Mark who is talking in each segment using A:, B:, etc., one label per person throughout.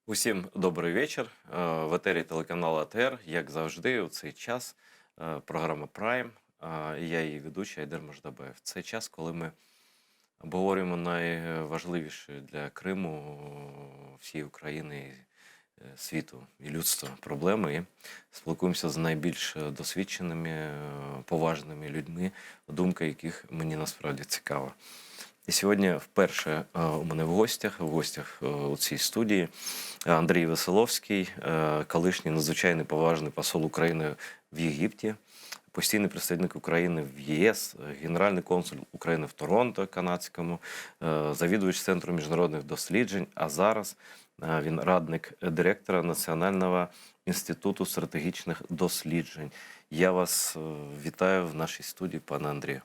A: Усім добрий вечір. В етері телеканалу АТР, як завжди, у цей час програма Prime. І я її ведучий Айдар Мождабаєв. Це час, коли ми обговорюємо найважливіші для Криму, всієї України, світу і людства проблеми. І спілкуємося з найбільш досвідченими, поважними людьми, думка яких мені насправді цікава. І сьогодні вперше у мене в гостях у цій студії Андрій Веселовський, колишній надзвичайний поважний посол України в Єгипті, постійний представник України в ЄС, генеральний консул України в Торонто канадському, завідувач Центру міжнародних досліджень, а зараз він радник директора Національного інституту стратегічних досліджень. Я вас вітаю в нашій студії, пане Андрію.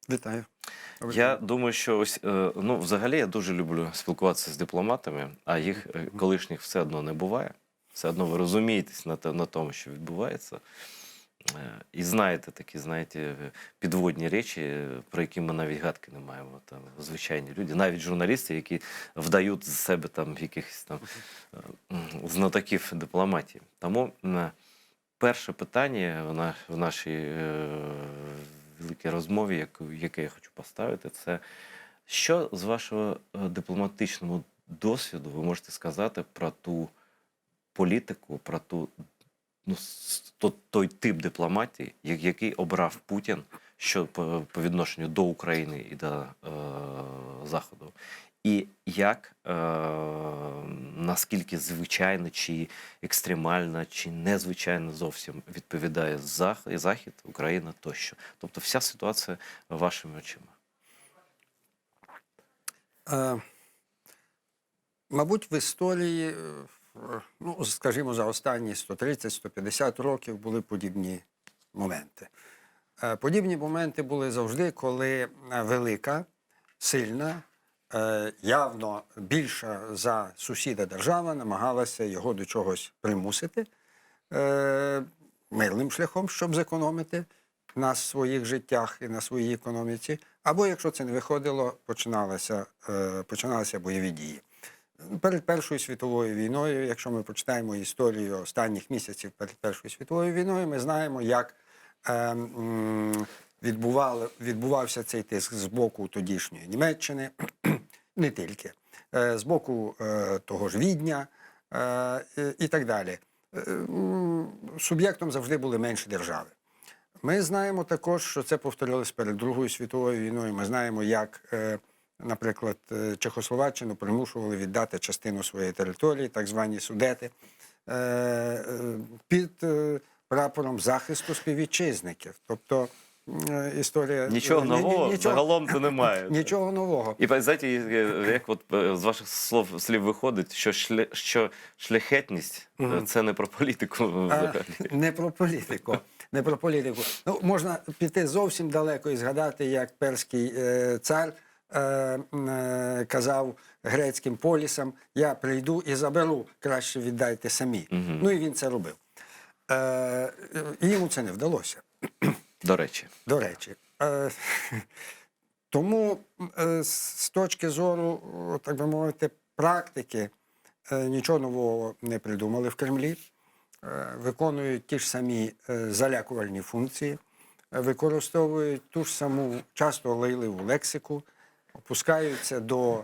B: Вітаю.
A: Я думаю, що ось, ну, взагалі я дуже люблю спілкуватися з дипломатами, а їх колишніх все одно не буває. Все одно ви розумієтесь на тому, що відбувається. І знаєте такі, підводні речі, про які ми навіть гадки не маємо. Там, звичайні люди, навіть журналісти, які вдають з себе там якихось там знатоків дипломатії. Тому перше питання в нашій великій розмові, яке я хочу поставити, це що з вашого дипломатичного досвіду ви можете сказати про ту політику, про той тип дипломатії, який обрав Путін по відношенню до України і до Заходу? І як, наскільки звичайно, чи екстремально, чи незвичайно зовсім відповідає Захід, Україна тощо? Тобто вся ситуація вашими очима.
B: Мабуть, в історії, ну, скажімо, за останні 130-150 років були подібні моменти. Подібні моменти були завжди, коли велика, сильна, явно більша за сусіда держава намагалася його до чогось примусити мирним шляхом, щоб зекономити на своїх життях і на своїй економіці. Або, якщо це не виходило, починалися бойові дії. Перед Першою світовою війною, якщо ми почитаємо історію останніх місяців перед Першою світовою війною, ми знаємо, як відбувався цей тиск з боку тодішньої Німеччини, не тільки, з боку того ж Відня і так далі. Суб'єктом завжди були менші держави. Ми знаємо також, що це повторилось перед Другою світовою війною. Ми знаємо, як, наприклад, Чехословаччину примушували віддати частину своєї території, так звані Судети, під прапором захисту співвітчизників. Тобто історія...
A: Нічого нового загалом це немає.
B: Нічого нового.
A: І, знаєте, як от з ваших слів виходить, що шляхетність – це не про політику взагалі.
B: Не про політику. Не про політику. Ну, можна піти зовсім далеко і згадати, як перський цар казав грецьким полісам: я прийду і заберу, краще віддайте самі. Ну і він це робив. І йому це не вдалося.
A: До речі.
B: До речі. Тому з точки зору, так би мовити, практики, нічого нового не придумали в Кремлі. Виконують ті ж самі залякувальні функції, використовують ту ж саму часто лайливу лексику, опускаються до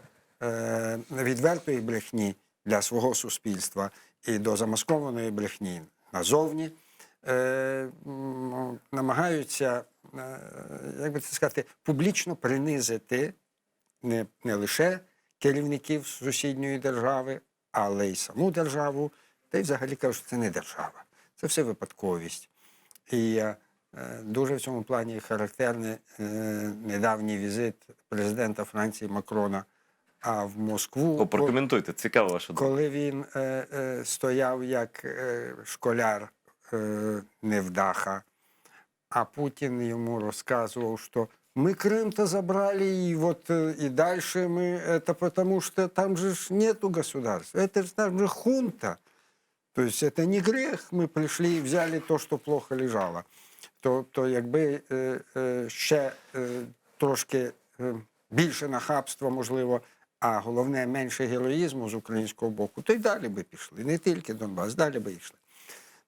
B: відвертої брехні для свого суспільства і до замаскованої брехні назовні, намагаються, як би це сказати, публічно принизити не лише керівників сусідньої держави, але й саму державу. Та й взагалі кажуть, що це не держава. Це все випадковість. І дуже в цьому плані характерний недавній візит президента Франції Макрона в Москву.
A: Прокоментуйте, цікаво ваша думка.
B: Коли він стояв як школяр невдаха, а Путін йому розказував, що мы Крым-то забрали, и вот и дальше мы это потому, что там же нету государства. Это же там же хунта. То есть это не грех, ми прийшли і взяли то, що плохо лежало. То якби ще трошки більше нахабства, можливо, а головне, менше героїзму з українського боку, то й далі би пішли. Не тільки Донбас, далі би йшли.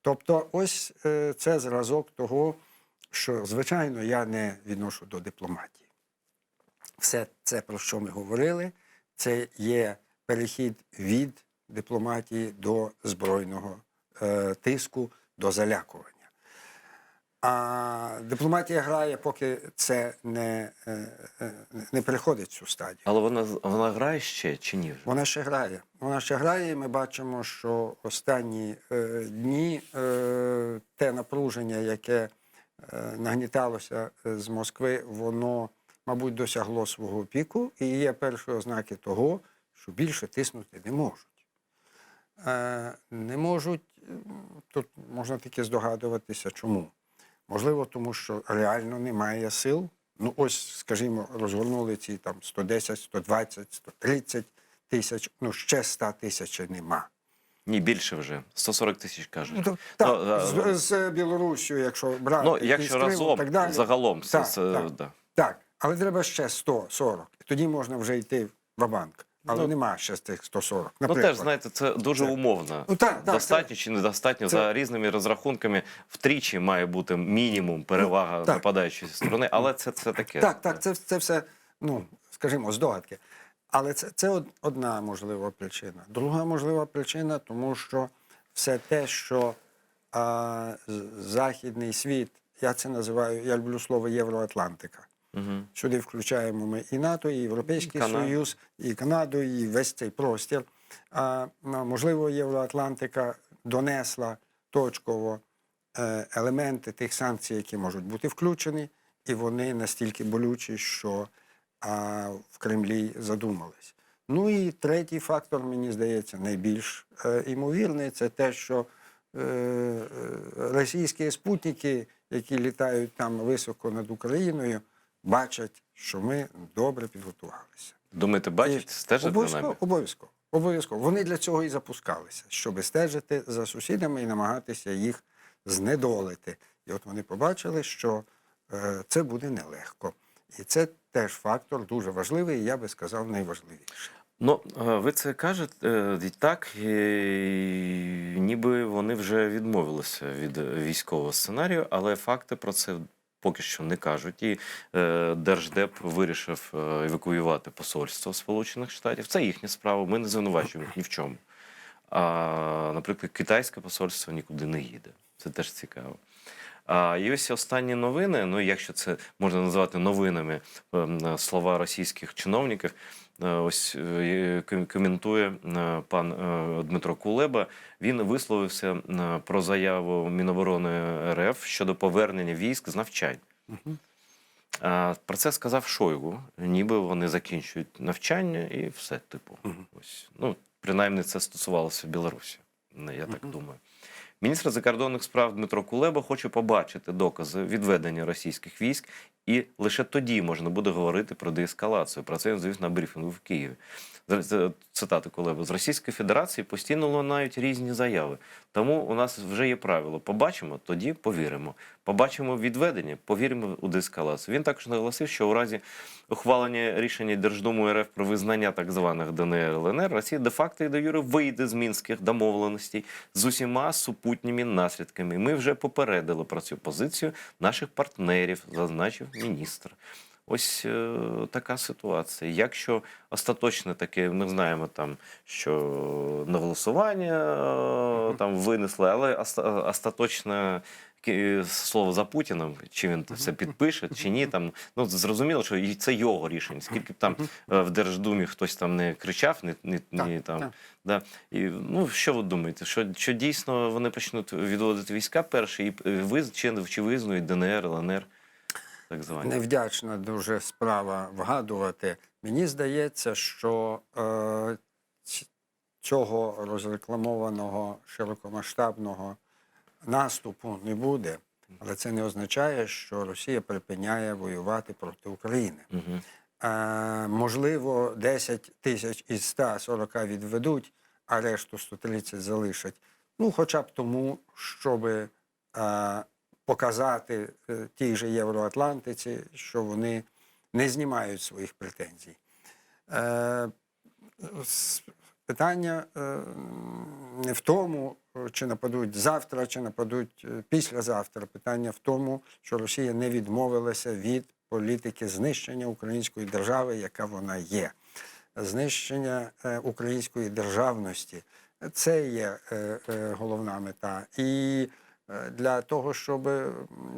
B: Тобто ось це зразок того, що, звичайно, я не відношу до дипломатії. Все це, про що ми говорили, це є перехід від дипломатії до збройного тиску, до залякування. А дипломатія грає, поки це не переходить цю стадію.
A: Але вона грає ще чи ні? Вже?
B: Вона ще грає. Вона ще грає, і ми бачимо, що останні дні те напруження, яке нагніталося з Москви, воно, мабуть, досягло свого піку, і є перші ознаки того, що більше тиснути не можуть. Не можуть, тут можна тільки здогадуватися, чому. Можливо, тому що реально немає сил. Ну ось, скажімо, розгорнули ці там 110, 120, 130 тисяч, ну ще 100 тисяч нема.
A: Ні, більше вже. 140 тисяч кажуть.
B: Ну, так, з Білоруссю, якщо брати.
A: Ну, якщо
B: Криму,
A: разом,
B: так далі.
A: загалом.
B: Так,
A: Да.
B: Так, але треба ще 140. Тоді можна вже йти в-банк. Але нема ще з тих 140.
A: Ну теж, знаєте, це дуже умовно.
B: Ну, так,
A: достатньо чи недостатньо. За різними розрахунками втричі має бути мінімум перевага нападаючої сторони, але це таке.
B: Так, це все, ну, скажімо, здогадки. Але це одна можлива причина. Друга можлива причина, тому що все те, що західний світ, я це називаю, я люблю слово Євроатлантика.
A: Угу.
B: Сюди включаємо ми і НАТО, і Європейський Союз, і Канаду, і весь цей простір. Можливо, Євроатлантика донесла точково елементи тих санкцій, які можуть бути включені, і вони настільки болючі, що в Кремлі задумались. Ну і третій фактор, мені здається, найбільш імовірний, це те, що російські спутники, які літають там високо над Україною, бачать, що ми добре підготувалися.
A: Думаєте, бачать, стежать за нами?
B: Обов'язково. Вони для цього і запускалися, щоб стежити за сусідами і намагатися їх знедолити. І от вони побачили, що це буде нелегко. І це теж фактор дуже важливий, і я би сказав, найважливіший.
A: Ну, ви це кажете так, ніби вони вже відмовилися від військового сценарію, але факти про це поки що не кажуть. І Держдеп вирішив евакуювати посольство Сполучених Штатів. Це їхня справа, ми не звинувачуємо їх ні в чому. А, наприклад, китайське посольство нікуди не їде. Це теж цікаво. І ось останні новини, ну якщо це можна назвати новинами, слова російських чиновників, ось коментує пан Дмитро Кулеба. Він висловився про заяву Міноборони РФ щодо повернення військ з навчань. Про це сказав Шойгу, ніби вони закінчують навчання і все, типу. Ось. Ну, принаймні це стосувалося Білорусі, я так думаю. Міністр закордонних справ Дмитро Кулеба хоче побачити докази відведення російських військ, і лише тоді можна буде говорити про деескалацію. Про це він звів на брифінгу в Києві. Цитати Кулеби. З Російської Федерації постійно лунають різні заяви. Тому у нас вже є правило. Побачимо, тоді повіримо. Побачимо відведення, повіримо у деескалацію. Він також наголосив, що у разі ухвалення рішення Держдумою РФ про визнання так званих ДНР, ЛНР, Росія де-факто і де-юре вийде з мінських домовленостей з усіма супутніми наслідками. Ми вже попередили про цю позицію наших партнерів, зазначив міністр. Ось така ситуація. Якщо остаточне таке, ми знаємо, там, що на голосування там винесли, але остаточне слово за Путіним, чи він це підпише, чи ні, там, ну, зрозуміло, що це його рішення. Скільки б там в Держдумі хтось там не кричав, да. І, ну, що ви думаєте, що дійсно вони почнуть відводити війська перші, чи визнають ДНР, ЛНР?
B: Невдячна дуже справа вгадувати. Мені здається, що цього розрекламованого широкомасштабного наступу не буде. Але це не означає, що Росія припиняє воювати проти України. Можливо, 10 тисяч із 140 відведуть, а решту 130 залишать. Ну, хоча б тому, щоби показати тій же Євроатлантиці, що вони не знімають своїх претензій. Питання не в тому, чи нападуть завтра, чи нападуть післязавтра. Питання в тому, що Росія не відмовилася від політики знищення української держави, яка вона є. Знищення української державності – це є головна мета. І для того, щоб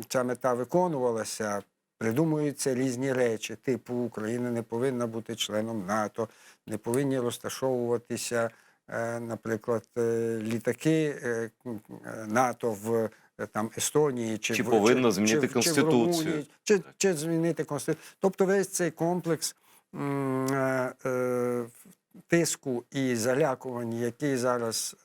B: ця мета виконувалася, придумуються різні речі, типу Україна не повинна бути членом НАТО, не повинні розташовуватися, наприклад, літаки НАТО в там Естонії
A: Чи повинно змінити
B: в
A: Конституцію.
B: Румунії, чи змінити Конституцію. Тобто весь цей комплекс тиску і залякувань, який зараз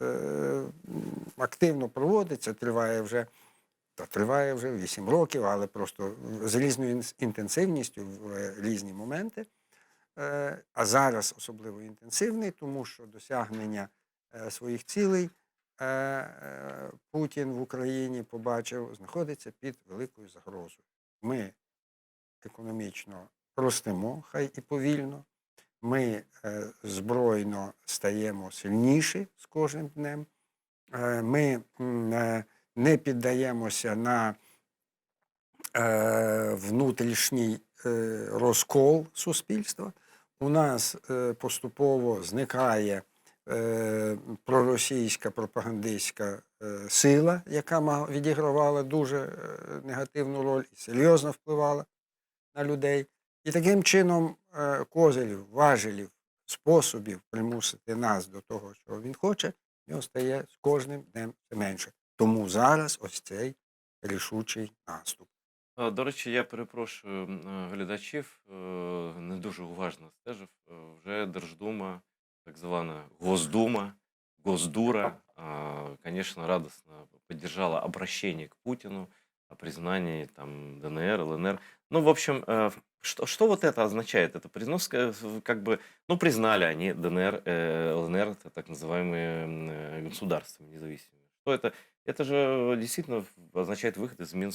B: активно проводиться, триває вже 8 років, але просто з різною інтенсивністю в різні моменти. А зараз особливо інтенсивний, тому що досягнення своїх цілей Путін в Україні побачив, знаходиться під великою загрозою. Ми економічно ростемо, хай і повільно, ми збройно стаємо сильніші з кожним днем, ми не піддаємося на внутрішній розкол суспільства. У нас поступово зникає проросійська пропагандистська сила, яка відігравала дуже негативну роль і серйозно впливала на людей. І таким чином козирів, важелів, способів примусити нас до того, що він хоче, в нього стає з кожним днем все менше. Тому зараз ось цей рішучий наступ.
A: До речі, я перепрошую глядачів, не дуже уважно стежив. Вже Держдума, так звана Госдума, Госдура, конечно, радостно поддержала обращение к Путину о признании там ДНР, ЛНР. Ну, в общем, что вот это означает? Это признос, как бы, ну, признали они ДНР, ЛНР, это так называемые государства независимые. Что это? Это же действительно означает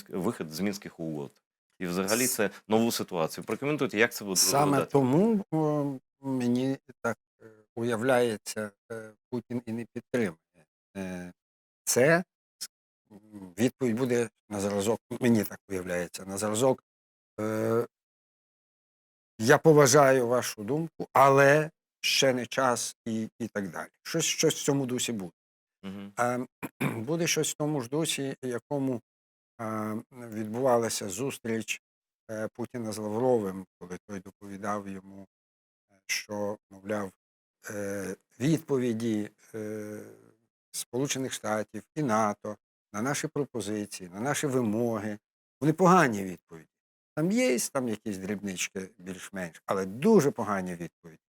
A: вихід з Мінських угод. І взагалі це нову ситуацію. Прокоментуйте, як це буде
B: Саме
A: виглядати?
B: тому мені так уявляється, Путін і не підтримує. Це відповідь буде на зразок, мені так уявляється, на зразок я поважаю вашу думку, але ще не час і так далі. Щось в цьому дусі буде.
A: Угу.
B: Буде щось в тому ж дусі, якому відбувалася зустріч Путіна з Лавровим, коли той доповідав йому, що, мовляв, відповіді Сполучених Штатів і НАТО на наші пропозиції, на наші вимоги, вони погані відповіді. Там є там якісь дрібнички більш-менш, але дуже погані відповіді.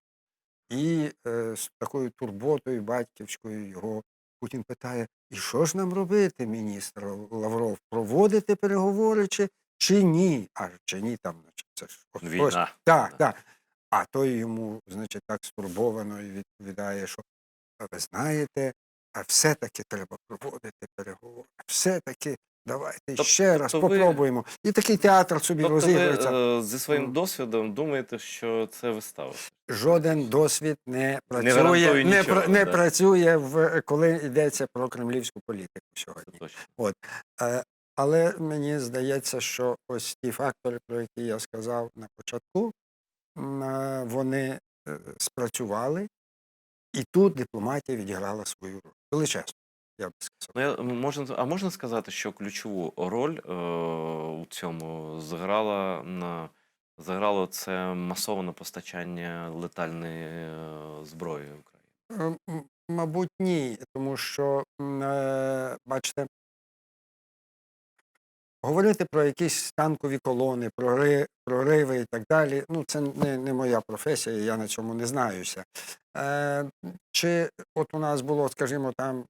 B: І з такою турботою батьківською його Путін питає, і що ж нам робити, міністр Лавров, проводити переговори чи ні? А чи ні, там, значить, це ж
A: Війна.
B: Так, так. А той йому, значить, так стурбовано і відповідає, що ви знаєте, а все-таки треба проводити переговори. Все-таки давайте ще раз попробуємо. І такий театр собі розігрується.
A: Ви зі своїм досвідом думаєте, що це вистава?
B: Жоден досвід не
A: гарантує нічого,
B: не
A: да.
B: працює, коли йдеться про кремлівську політику сьогодні.
A: Точно.
B: Але мені здається, що ось ті фактори, про які я сказав на початку, вони спрацювали, і тут дипломатія відіграла свою роль. Величезну, я б сказав.
A: А можна сказати, що ключову роль у цьому заграло це масоване постачання летальної зброї в Україні?
B: Мабуть, ні, тому що, бачите, говорити про якісь танкові колони, прориви і так далі, ну, це не моя професія, я на цьому не знаюся. Чи от у нас було, скажімо, там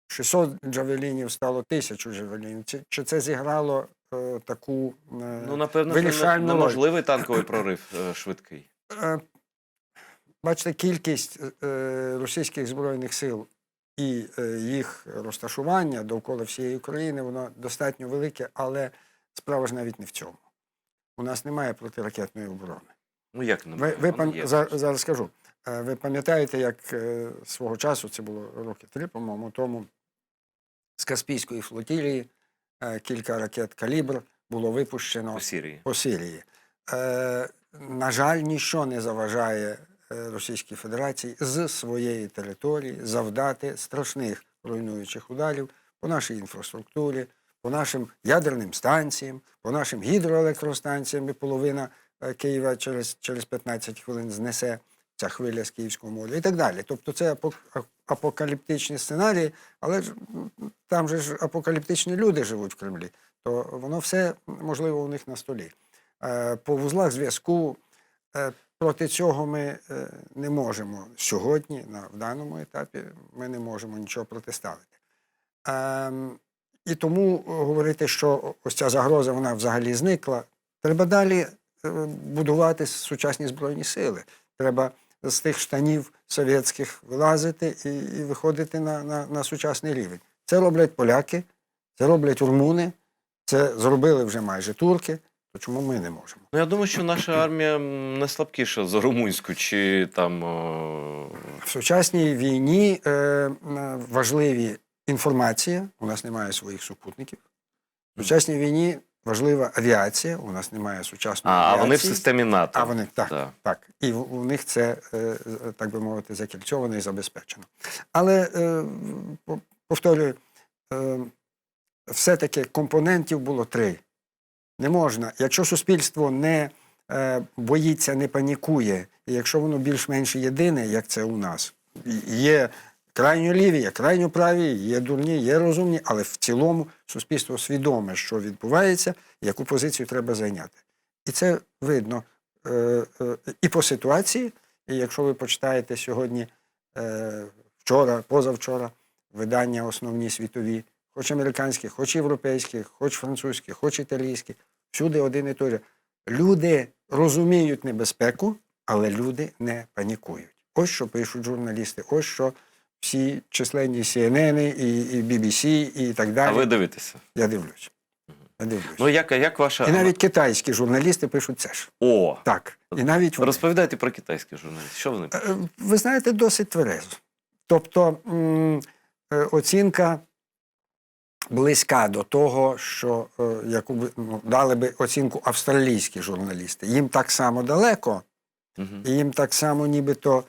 B: 600 джавелінів, стало 1000 джавелінів, чи це зіграло таку
A: Ну, напевно,
B: вирішальну роль?
A: неможливий танковий прорив швидкий.
B: Бачите, кількість російських збройних сил і їх розташування довкола всієї України, воно достатньо велике, але справа ж навіть не в цьому. У нас немає протиракетної оборони.
A: Ну, як не
B: Зараз скажу. Ви пам'ятаєте, як свого часу, це було роки 3, по-моєму, тому, з Каспійської флотилії кілька ракет «Калібр» було випущено
A: по Сирії.
B: по Сирії. На жаль, ніщо не заважає Російській Федерації з своєї території завдати страшних руйнуючих ударів по нашій інфраструктурі, по нашим ядерним станціям, по нашим гідроелектростанціям, і половина Києва через 15 хвилин знесе ця хвиля з Київського моря і так далі. Тобто це апокаліптичні сценарії, але ж там же ж апокаліптичні люди живуть в Кремлі, то воно все, можливо, у них на столі. По вузлах зв'язку проти цього ми не можемо сьогодні, в даному етапі, ми не можемо нічого протиставити. І тому говорити, що ось ця загроза, вона взагалі зникла, треба далі будувати сучасні збройні сили. Треба з тих штанів совєтських вилазити і виходити на сучасний рівень. Це роблять поляки, це роблять румуни, це зробили вже майже турки, то чому ми не можемо?
A: Ну, я думаю, що наша армія не слабкіша за румунську, чи там...
B: В сучасній війні важливі інформація, у нас немає своїх супутників. В сучасній війні важлива авіація, у нас немає сучасної авіації.
A: А вони в системі НАТО.
B: А вони, так,
A: Да.
B: так. І у них це, так би мовити, закільцьовано і забезпечено. Але, повторюю, все-таки компонентів було 3. Не можна, якщо суспільство не боїться, не панікує, і якщо воно більш-менш єдине, як це у нас, є крайньо ліві, є крайньо праві, є дурні, є розумні, але в цілому суспільство свідоме, що відбувається, яку позицію треба зайняти. І це видно і по ситуації, і якщо ви почитаєте сьогодні, вчора, позавчора, видання основні світові, хоч американські, хоч європейські, хоч французькі, хоч італійські, всюди один і той же. Люди розуміють небезпеку, але люди не панікують. Ось що пишуть журналісти, ось що всі численні CNN, і BBC, і так далі.
A: А ви дивитеся?
B: Я дивлюсь.
A: Ну, як ваша...
B: І навіть китайські журналісти пишуть це ж.
A: О!
B: Так. І навіть вони.
A: Розповідайте про китайських журналістів. Що вони пишуть?
B: Ви знаєте, досить тверезо. Тобто оцінка близька до того, що яку б, дали би оцінку австралійські журналісти. Їм так само далеко, і їм так само нібито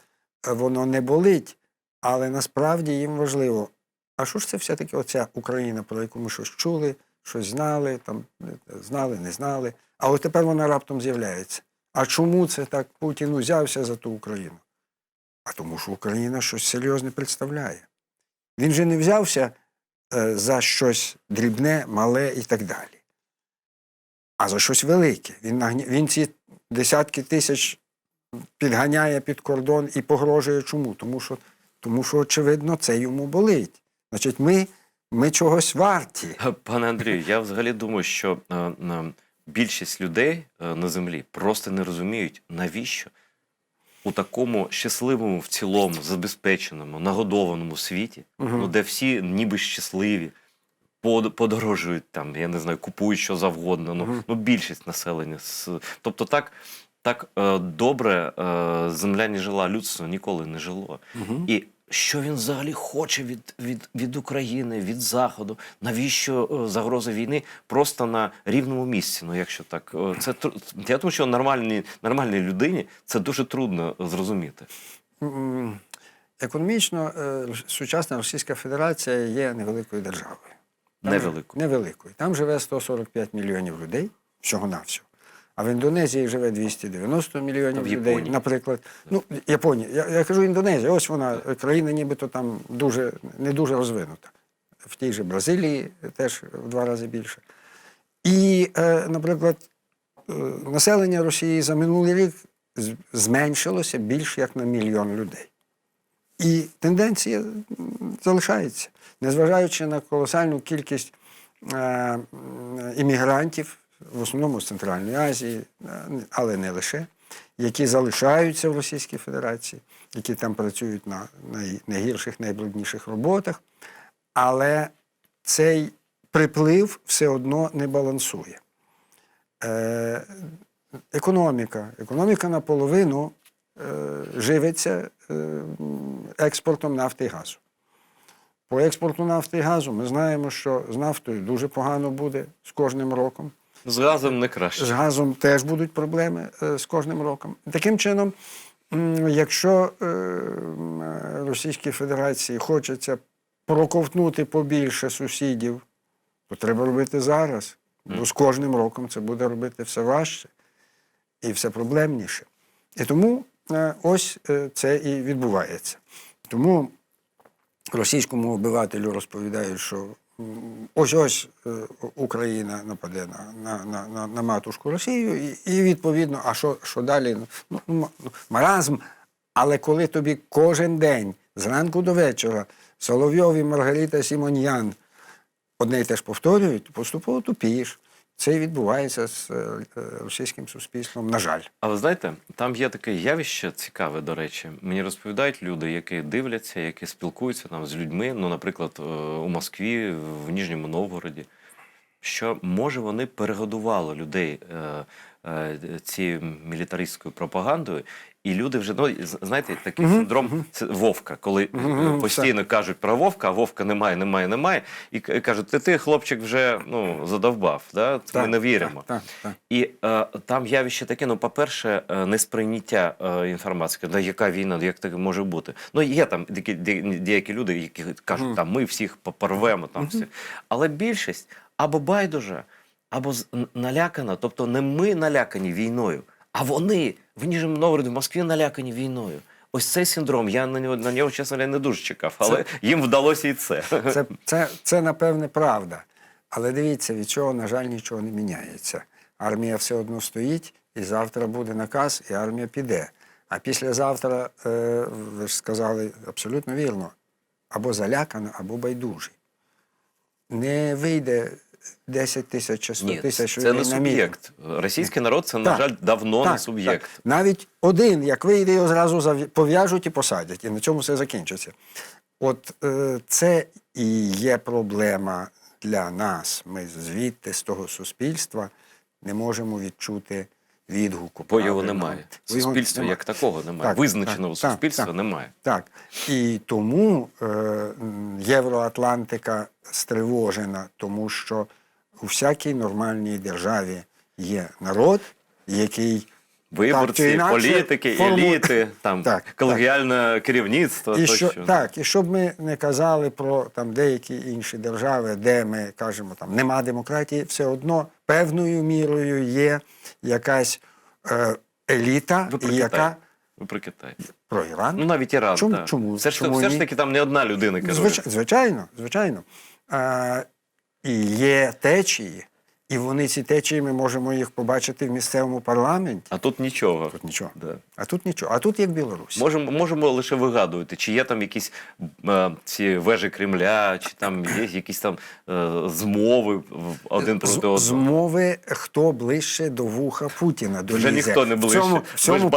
B: воно не болить, але насправді їм важливо. А що ж це все-таки оця Україна, про яку ми щось чули, щось знали, там, знали, не знали, а от тепер вона раптом з'являється. А чому це так Путін узявся за ту Україну? А тому що Україна щось серйозне представляє. Він же не взявся за щось дрібне, мале і так далі. А за щось велике. Він ці десятки тисяч підганяє під кордон і погрожує чому? Тому що, очевидно, це йому болить. Значить, ми чогось варті.
A: Пане Андрію, я взагалі думаю, що більшість людей на землі просто не розуміють, навіщо у такому щасливому, в цілому, забезпеченому, нагодованому світі, ну, де всі ніби щасливі, подорожують там, я не знаю, купують що завгодно, ну більшість населення. Тобто так добре земля не жила, людство ніколи не жило. І що він взагалі хоче від України, від Заходу? Навіщо загроза війни просто на рівному місці? Ну, якщо так, я думаю, що нормальній людині це дуже трудно зрозуміти.
B: Економічно сучасна Російська Федерація є невеликою державою. Невеликою. Там живе 145 мільйонів людей, всього-навсього. А в Індонезії живе 290 мільйонів людей, наприклад. Ну, Японія. Я кажу Індонезія, ось вона, країна нібито там не дуже розвинута. В тій же Бразилії теж в 2 рази більше. І, наприклад, населення Росії за минулий рік зменшилося більш як на 1 мільйон людей. І тенденція залишається. Незважаючи на колосальну кількість іммігрантів, в основному з Центральної Азії, але не лише, які залишаються в Російській Федерації, які там працюють на найгірших, найбрудніших роботах, але цей приплив все одно не балансує. економіка. Економіка наполовину живиться експортом нафти і газу. По експорту нафти і газу ми знаємо, що з нафтою дуже погано буде з кожним роком.
A: З газом не краще.
B: З газом теж будуть проблеми з кожним роком. Таким чином, якщо Російській Федерації хочеться проковтнути побільше сусідів, то треба робити зараз. Бо з кожним роком це буде робити все важче і все проблемніше. І тому ось це і відбувається. Тому російському обивателю розповідають, що ось-ось Україна нападе на матушку Росію, і відповідно, а що далі? Маразм. Але коли тобі кожен день, зранку до вечора, Соловйов і Маргарита Сімоньян одне й теж повторюють, поступово тупієш. Це і відбувається з російським суспільством, на жаль.
A: А ви знаєте, там є таке явище цікаве, до речі. Мені розповідають люди, які дивляться, які спілкуються там з людьми, ну, наприклад, у Москві, в Ніжньому Новгороді, що, може, вони перегодували людей цією мілітаристською пропагандою, і люди вже, ну, знаєте, такий синдром це Вовка, коли постійно кажуть про Вовка, а Вовка немає, і кажуть, ти, хлопчик, вже задовбав, да? Ми не віримо.
B: Так.
A: І там явище таке, ну, по-перше, несприйняття інформації, да, яка війна, як таке може бути. Ну, є там деякі люди, які кажуть, там, ми всіх порвемо, там, всі. Але більшість або байдуже, або налякана, тобто не ми налякані війною, а вони в Ніжньому Новгороді, в Москві налякані війною. Ось цей синдром, я на нього, чесно говоря, не дуже чекав, але їм вдалося і це.
B: Це, напевне, правда. Але дивіться, від чого, на жаль, нічого не міняється. Армія все одно стоїть, і завтра буде наказ, і армія піде. А післязавтра, ви ж сказали абсолютно вірно, або залякана, або байдужий. Не вийде 10 тисяч чи 100 тисяч людей на мітинг.
A: Це не суб'єкт. Російський народ, це, на жаль, давно не суб'єкт.
B: Так. Навіть один, як вийде, його зразу пов'яжуть і посадять. І на цьому все закінчиться. От це і є проблема для нас. Ми звідти, з того суспільства, не можемо відчути відгуку.
A: Бо його немає. Суспільства як такого немає.
B: Так,
A: визначеного суспільства немає.
B: Так. І тому Євроатлантика стривожена, тому що у всякій нормальній державі є народ, який
A: виборці, політики, еліти, там, колегіальне керівництво.
B: І щоб ми не казали про там, деякі інші держави, де ми кажемо, там нема демократії, все одно певною мірою є якась еліта, яка...
A: Ви про Китай.
B: Про Іран?
A: Ну, навіть Іран, так.
B: Чому?
A: Все ж таки там не одна людина керує.
B: Звичайно. І є течії, і ці течії, ми можемо їх побачити в місцевому парламенті.
A: А тут нічого.
B: Да. А тут нічого. А тут як Білорусь.
A: Можемо лише вигадувати, чи є там якісь ці вежі Кремля, чи там є якісь там змови один проти одного.
B: Змови, хто ближче до вуха Путіна долізе.
A: Вже ніхто не ближче. Ви ж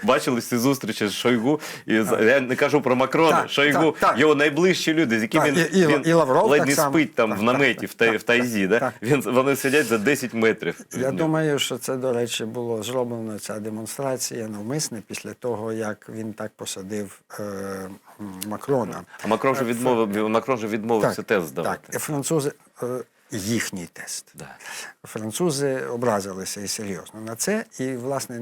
A: бачили ці зустрічі з Шойгу, я не кажу про Макрона, Шойгу, його найближчі люди, з якими він ледь не спить там в наметі, в тайзі. Вони сидять за 10 метрів.
B: Я думаю, що це, до речі, було зроблено, ця демонстрація навмисне після того, як він так посадив Макрона.
A: А Макрон же відмовився тест здавати.
B: Так, французи, їхній тест.
A: Да.
B: Французи образилися і серйозно на це, і, власне,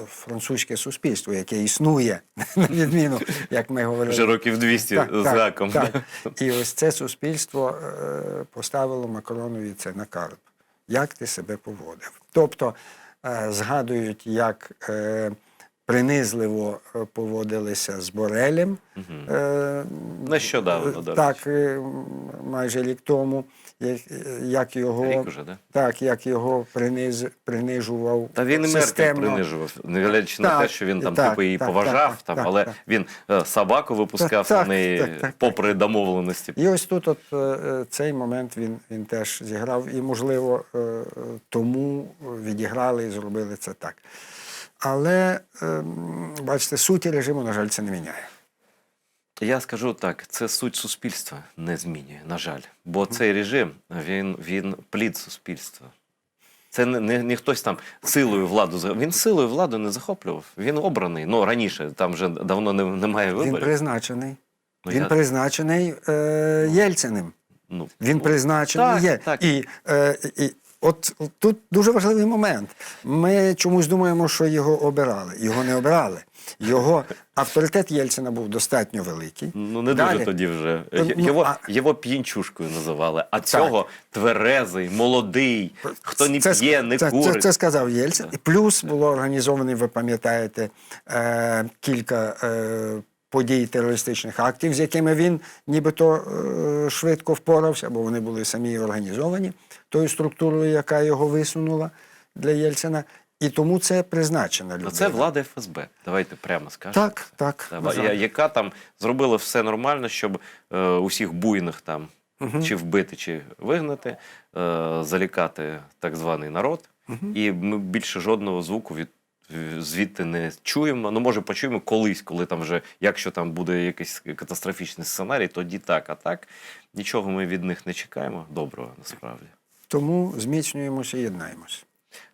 B: французьке суспільство, яке існує, на відміну, як ми говорили.
A: Вже років 200 з гаком.
B: Так. І ось це суспільство поставило Макронові це на карту. Як ти себе поводив? Тобто, згадують, як принизливо поводилися з Борелем.
A: Нещодавно, до речі.
B: Так, майже рік тому. Як його,
A: рік уже, да?
B: Так, як його принижував.
A: Та він і мертвих принижував. Не глядячи на те, що він там типу її поважав, але він собаку випускав на неї попри домовленості.
B: І ось тут цей момент він теж зіграв. І, можливо, тому відіграли і зробили це так. Але, бачите, суті режиму, на жаль, це не міняє.
A: Я скажу так, це суть суспільства не змінює, на жаль. Бо цей режим, він плід суспільства. Це не хтось там силою владу. Він силою владу не захоплював. Він обраний. Ну, раніше, там вже давно немає
B: Він
A: виборів.
B: призначений.
A: Ну,
B: Він призначений Єльциним.
A: Ну,
B: Він призначений є.
A: Так.
B: І от тут дуже важливий момент. Ми чомусь думаємо, що його обирали. Його не обирали. Його авторитет Єльцина був достатньо великий.
A: Ну, не
B: Далі.
A: дуже тоді вже.
B: Ну,
A: Його п'янчушкою називали. А цього тверезий, молодий, хто не п'є, не курить.
B: Це сказав Єльцин. І плюс було організований, ви пам'ятаєте, кілька подій терористичних актів, з якими він нібито швидко впорався, бо вони були самі організовані тою структурою, яка його висунула для Єльцина. І тому це призначена людина.
A: Це влада ФСБ, давайте прямо скажемо.
B: Так.
A: Яка там зробила все нормально, щоб усіх буйних там чи вбити, чи вигнати, залякати так званий народ. І ми більше жодного звуку звідти не чуємо. Ну, може, почуємо колись, коли там вже, якщо там буде якийсь катастрофічний сценарій, тоді так, а так. Нічого ми від них не чекаємо доброго, насправді.
B: Тому зміцнюємося і єднаємося.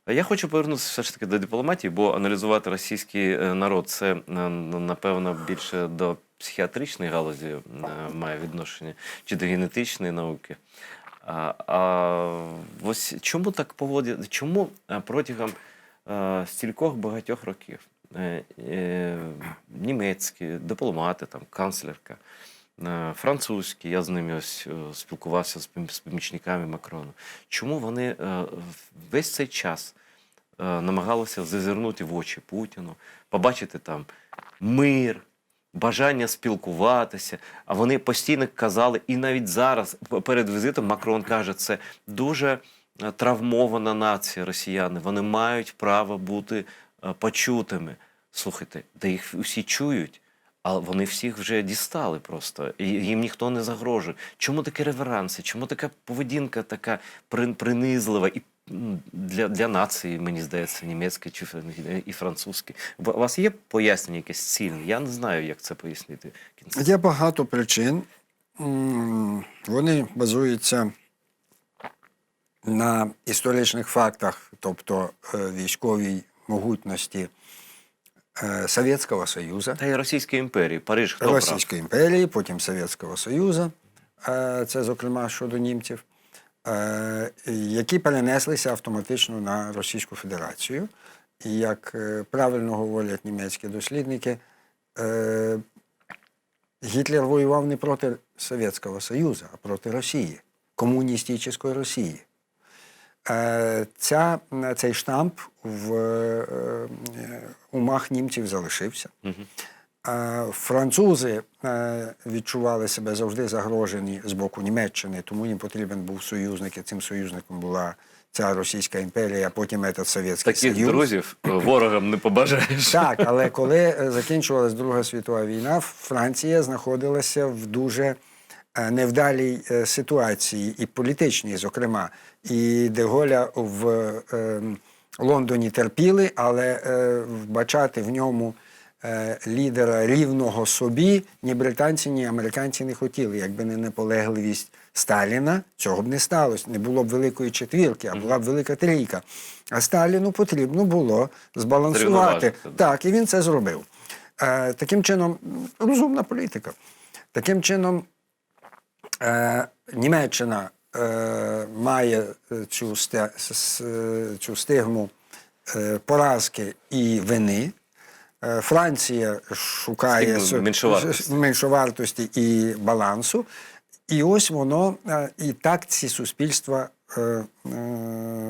A: Я хочу повернутися все ж таки до дипломатії, бо аналізувати російський народ – це, напевно, більше до психіатричної галузі має відношення, чи до генетичної науки. Ось чому так поводять, чому протягом стількох багатьох років німецькі дипломати, там, канцлерка, французькі, я з ними ось спілкувався з помічниками Макрону, чому вони весь цей час намагалися зазирнути в очі Путіну, побачити там мир, бажання спілкуватися, а вони постійно казали, і навіть зараз, перед візитом, Макрон каже, це дуже травмована нація росіяни, вони мають право бути почутими. Слухайте, де їх всі чують, а вони всіх вже дістали просто, і їм ніхто не загрожує. Чому такі реверанси, чому така поведінка така принизлива і для нації, мені здається, німецької і французької? У вас є пояснення якесь цільне? Я не знаю, як це пояснити.
B: Є багато причин. Вони базуються на історичних фактах, тобто військовій могутності Совєтського Союзу.
A: Та й Російської імперії. Париж хто брав?
B: Російської імперії, потім Совєтського Союзу, це, зокрема, щодо німців, які перенеслися автоматично на Російську Федерацію. І, як правильно говорять німецькі дослідники, Гітлер воював не проти Совєтського Союзу, а проти Росії, комуністичної Росії. Цей штамп в умах німців залишився. Французи відчували себе завжди загрожені з боку Німеччини, тому їм потрібен був союзник, і цим союзником була ця Російська імперія, а потім Совєтський Союз.
A: Таких друзів ворогам не побажаєш.
B: Так, але коли закінчувалась Друга світова війна, Франція знаходилася в дуже невдалій ситуації, і політичній, зокрема. І де Голля в Лондоні терпіли, але вбачати в ньому лідера рівного собі ні британці, ні американці не хотіли. Якби не наполегливість Сталіна, цього б не сталося. Не було б Великої Четвірки, а була б Велика Трійка. А Сталіну потрібно було збалансувати. Так, і він це зробив. Таким чином, розумна політика. Таким чином, Німеччина має цю стигму поразки і вини. Франція шукає меншовартості і балансу. І ось воно, і так ці суспільства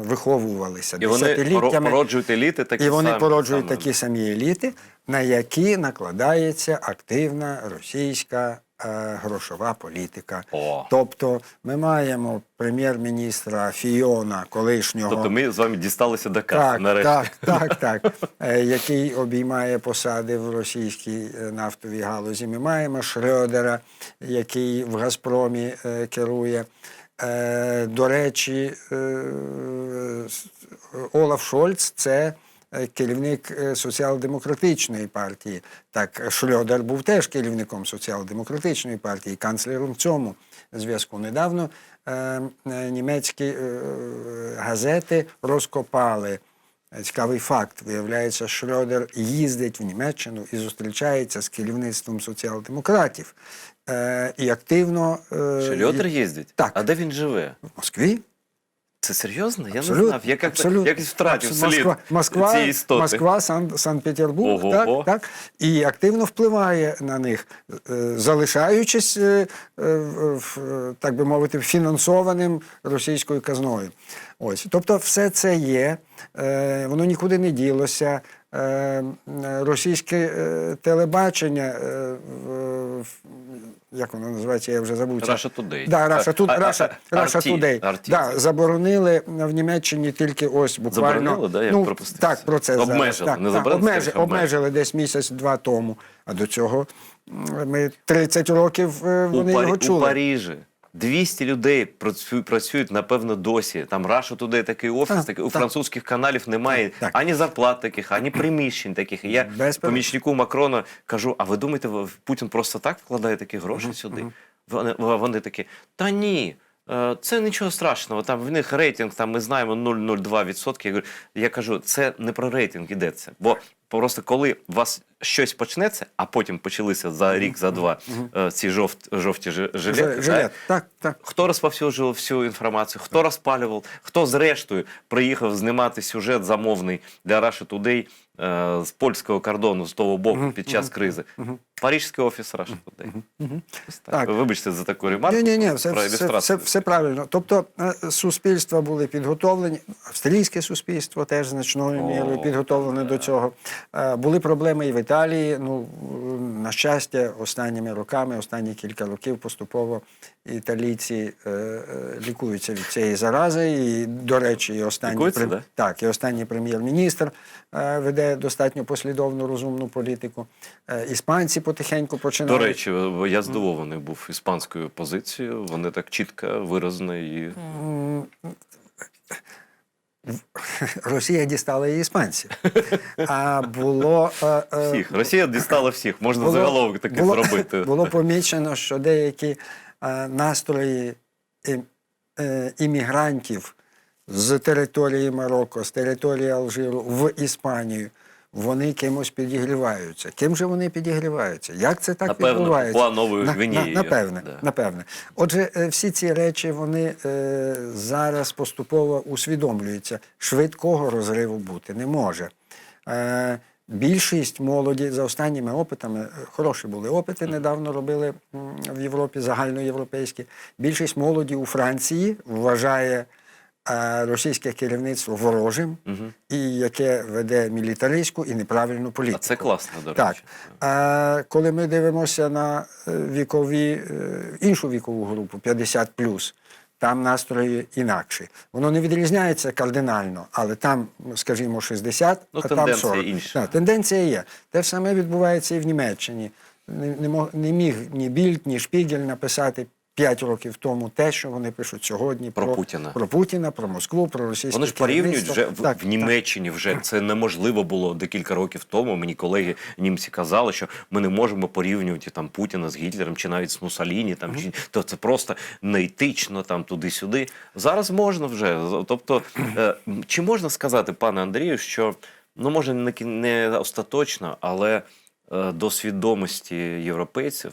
B: виховувалися десятиліттями.
A: І вони породжують еліти такі самі.
B: І вони породжують такі самі еліти, на які накладається активна російська грошова політика. Тобто ми маємо прем'єр-міністра Фіона, колишнього...
A: Тобто ми з вами дісталися до каси нарешті.
B: Так. Який обіймає посади в російській нафтовій галузі. Ми маємо Шрёдера, який в «Газпромі» керує. До речі, Олаф Шольц – це керівник соціал-демократичної партії. Так, Шрёдер був теж керівником соціал-демократичної партії, канцлером в цьому зв'язку. Недавно німецькі газети розкопали цікавий факт. Виявляється, Шрёдер їздить в Німеччину і зустрічається з керівництвом соціал-демократів. І активно...
A: Шрёдер їздить?
B: Так.
A: А де він живе?
B: В Москві.
A: Це серйозно? Я
B: Абсолютно,
A: не знав. Я
B: абсолютно.
A: якось втратив слід
B: Москва,
A: цієї істоти.
B: Москва, Санкт-Петербург,
A: Ого-го.
B: так, і активно впливає на них, залишаючись, так би мовити, фінансованим російською казною. Ось. Тобто все це є, воно нікуди не ділося. Російське телебачення, як воно називається, я вже забув.
A: Russia Today.
B: Да, Russia Today.
A: RT.
B: Да, заборонили в Німеччині тільки ось буквально...
A: Заборонили, да? Я пропустив.
B: Так, про це
A: Обмежили,
B: зараз.
A: не заборонили, скажімо,
B: обмежили десь місяць-два тому. А до цього ми 30 років вони його
A: У
B: чули.
A: Парижі 200 людей працюють, напевно, досі. Там Russia Today такий офіс, такий. У французьких каналів немає
B: Так.
A: ані зарплат таких, ані приміщень таких. І я помічнику Макрона кажу, а ви думаєте, Путін просто так вкладає такі гроші сюди? Вони такі, та ні. Це нічого страшного, там в них рейтинг, там ми знаємо 0,02%. Я кажу, це не про рейтинг йдеться. Бо просто коли у вас щось почнеться, а потім почалися за рік, за два ці жовті жилети,
B: так.
A: хто розповсюджував всю інформацію, хто розпалював, хто зрештою приїхав знімати сюжет замовний для Russia Today з польського кордону, з того боку, під час кризи. Парижський офіс Russia Today. Ось так. Вибачте за таку ремарку.
B: Ні,
A: про ілюстрацію.
B: все правильно. Тобто суспільства були підготовлені, австрійське суспільство теж значною мірою підготовлене до цього. Були проблеми і в Італії. Ну, на щастя, останніми роками, останні кілька років поступово італійці лікуються від цієї зарази. І, до речі, і останній прем'єр-міністр веде достатньо послідовну, розумну політику. Іспанці потихеньку починають.
A: До речі, я здивований був іспанською позицією. Вони так чітко, виразно і...
B: Росія дістала і іспанців. А було...
A: Всіх. Росія дістала всіх. Можна заголовок таки зробити.
B: Було помічено, що деякі настрої іммігрантів з території Марокко, з території Алжиру в Іспанію, вони кимось підігріваються. Ким же вони підігріваються? Як це так відбувається?
A: Напевно, новою Гвінеєю.
B: Напевне. Отже, всі ці речі, вони зараз поступово усвідомлюються. Швидкого розриву бути не може. Більшість молоді, за останніми опитами, хороші були опити, недавно робили в Європі, загальноєвропейські, більшість молоді у Франції вважає російське керівництво ворожим, і яке веде мілітаристську і неправильну політику.
A: А це класно, до речі.
B: Так. Коли ми дивимося на іншу вікову групу, 50+, там настрої інакші. Воно не відрізняється кардинально, але там, скажімо, 60, а там 40.
A: Інша.
B: Тенденція є. Те ж саме відбувається і в Німеччині. Не міг ні Більд, ні Шпігель написати 5 років тому те, що вони пишуть сьогодні
A: про
B: Путіна, про Москву, про російське
A: Вони ж порівнюють вже в Німеччині. Вже це неможливо було декілька років тому. Мені колеги німці казали, що ми не можемо порівнювати там Путіна з Гітлером чи навіть з Муссоліні. То це просто неетично там туди-сюди. Зараз можна вже. Тобто, чи можна сказати, пане Андрію, що може не остаточно, але до свідомості європейців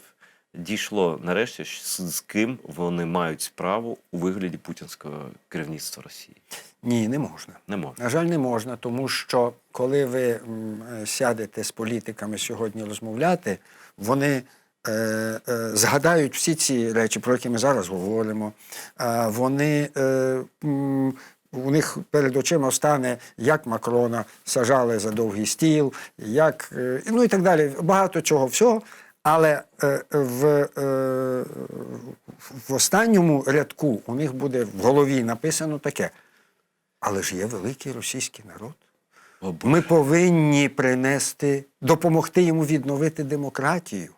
A: дійшло нарешті, з ким вони мають справу у вигляді путінського керівництва Росії?
B: Ні, не можна.
A: Не можна.
B: На жаль, не можна, тому що коли ви сядете з політиками сьогодні розмовляти, вони згадають всі ці речі, про які ми зараз говоримо. Вони... У них перед очима стане, як Макрона сажали за довгий стіл, як... ну і так далі. Багато чого всього. Але в останньому рядку у них буде в голові написано таке: але ж є великий російський народ. Ми повинні допомогти йому відновити демократію.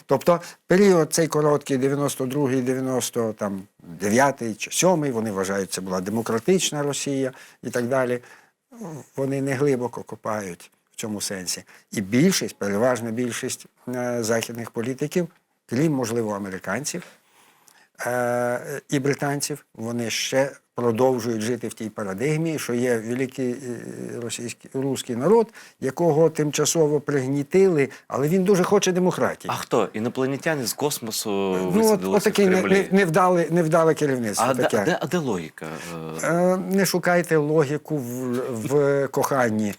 B: Тобто період цей короткий, 92-й, 99-й чи 7-й, вони вважають, це була демократична Росія і так далі. Вони не глибоко копають в цьому сенсі. І переважна більшість західних політиків, крім, можливо, американців, і британців, вони ще продовжують жити в тій парадигмі, що є великий руський народ, якого тимчасово пригнітили, але він дуже хоче демократії.
A: А хто? Інопланетяни з космосу
B: Ну,
A: висадилися в
B: отакий
A: Кремлі?
B: невдале керівництво.
A: А
B: таке.
A: де логіка?
B: Не шукайте логіку в коханні.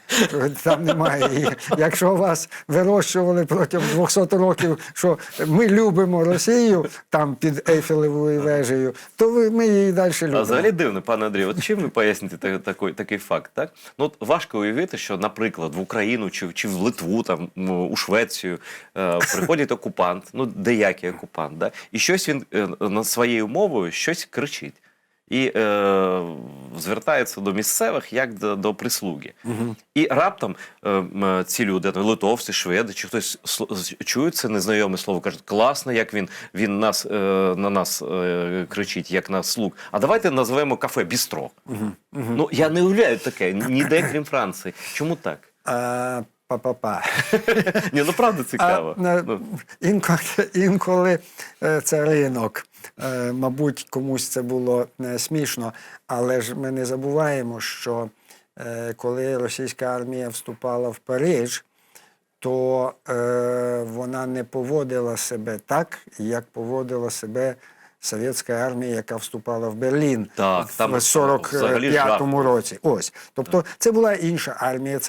B: Там немає її. Якщо вас вирощували протягом 200 років, що ми любимо Росію там під Ейфелевою вежею, то ми її далі любимо.
A: А взагалі дивно, пане Андрію, от чим ви поясните такий факт, так? Ну, от важко уявити, що, наприклад, в Україну чи в Литву, там, у Швецію приходить окупант, ну, деякий окупант, да? І щось він над своєю мовою щось кричить. І звертається до місцевих як до прислуги. І раптом ці люди, литовці, шведи, чи хтось чують це незнайоме слово, кажуть, класно, як він на нас кричить, як на слуг. А давайте назвемо кафе «Бістро». Ну, я не уявляю таке, ніде, крім Франції. Чому так?
B: Па-па-па.
A: Ні, ну правда цікаво.
B: Інколи це ринок. Мабуть, комусь це було смішно, але ж ми не забуваємо, що коли російська армія вступала в Париж, то вона не поводила себе так, як поводила себе совєтська армія, яка вступала в Берлін в 45-му році. Ось. Тобто це була інша армія,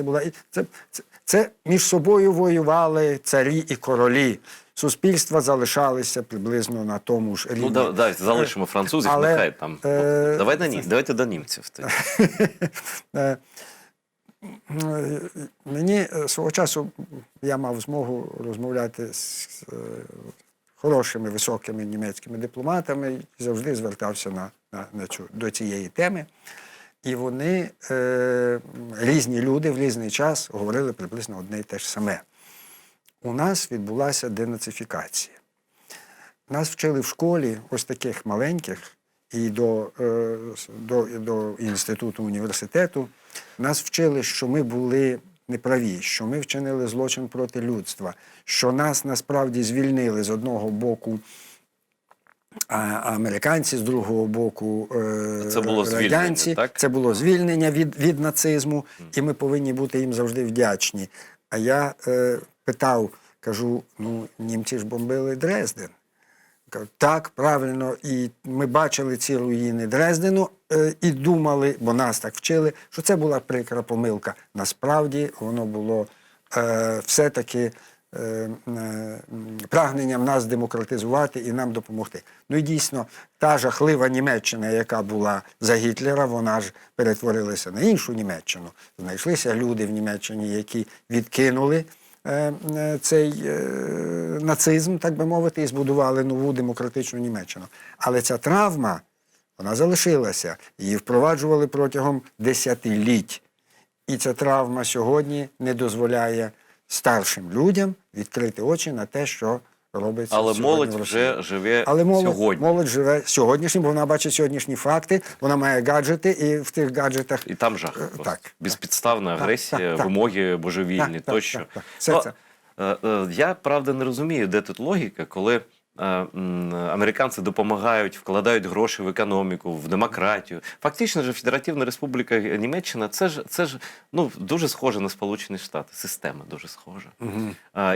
B: це між собою воювали царі і королі. Суспільства залишалися приблизно на тому ж рівні.
A: Ну, давайте залишимо французів, нехай там. Давайте до німців.
B: Мені свого часу я мав змогу розмовляти з хорошими, високими німецькими дипломатами і завжди звертався до цієї теми. І вони, різні люди в різний час говорили приблизно одне й те ж саме. У нас відбулася денацифікація. Нас вчили в школі, ось таких маленьких, і до інституту, університету. Нас вчили, що ми були неправі, що ми вчинили злочин проти людства, що нас насправді звільнили з одного боку американці, з другого боку радянці. Це було звільнення від нацизму, і ми повинні бути їм завжди вдячні. А я питав, кажу, ну, німці ж бомбили Дрезден. Кажу, так, правильно, і ми бачили ці руїни Дрездену і думали, бо нас так вчили, що це була прикра помилка. Насправді, воно було все-таки прагненням нас демократизувати і нам допомогти. Ну і дійсно, та жахлива Німеччина, яка була за Гітлера, вона ж перетворилася на іншу Німеччину. Знайшлися люди в Німеччині, які відкинули цей нацизм, так би мовити, і збудували нову демократичну Німеччину. Але ця травма, вона залишилася. Її впроваджували протягом десятиліть. І ця травма сьогодні не дозволяє старшим людям відкрити очі на те, що робиться сьогодні в Росії.
A: Але молодь вже живе сьогодні.
B: Молодь живе сьогоднішнім, бо вона бачить сьогоднішні факти, вона має гаджети, і в тих гаджетах...
A: І там жах.
B: Так.
A: Безпідставна агресія, вимоги божевільні, тощо. Я, правда, не розумію, де тут логіка, коли американці допомагають, вкладають гроші в економіку, в демократію. Фактично ж Федеративна Республіка Німеччина це ж ну, дуже схоже на Сполучені Штати. Система дуже схожа.